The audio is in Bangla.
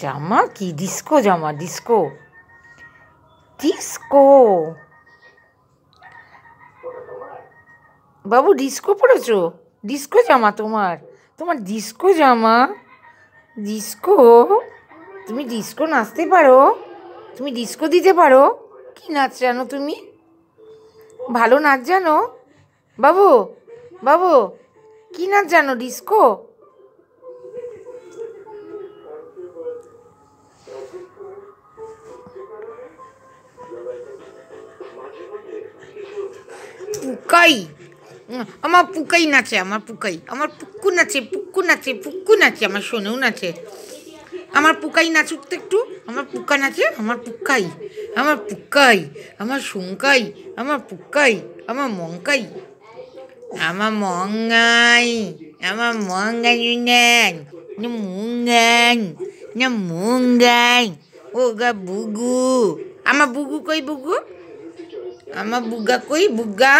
জামা কি ডিস্কো জামা? ডিস্কো ডিস্কো বাবু ডিস্কো পড়েছো? ডিস্কো জামা তোমার? তোমার ডিস্কো জামা? ডিস্কো? তুমি ডিস্কো নাচতে পারো? তুমি ডিস্কো দিতে পারো? কি নাচ জানো তুমি? ভালো নাচ জানো বাবু? বাবু কি নাচ জানো? ডিস্কো? পুকাই, আমার পুকাই নাচে, আমার পুকাই, আমার পুক্কু নাচে, পুক্কু নাচে, পুক্কু নাচে, আমার সোনেও নাচে। আমার পুকাই নাচুক তো একটু, আমার পুক্কা নাচে, আমার পুক্কাই, আমার পুক্কাই, আমার শুঙ্কাই, আমার পুক্কাই, আমার মঙ্কাই, আমার মঙ্গাই, আমার মঙ্গাই নেন না মুঙ্গাই, না মুঙ্গাই, ও গা বুগু, আমার বুগু কই বুগু, আমার বুগা কই বুগা।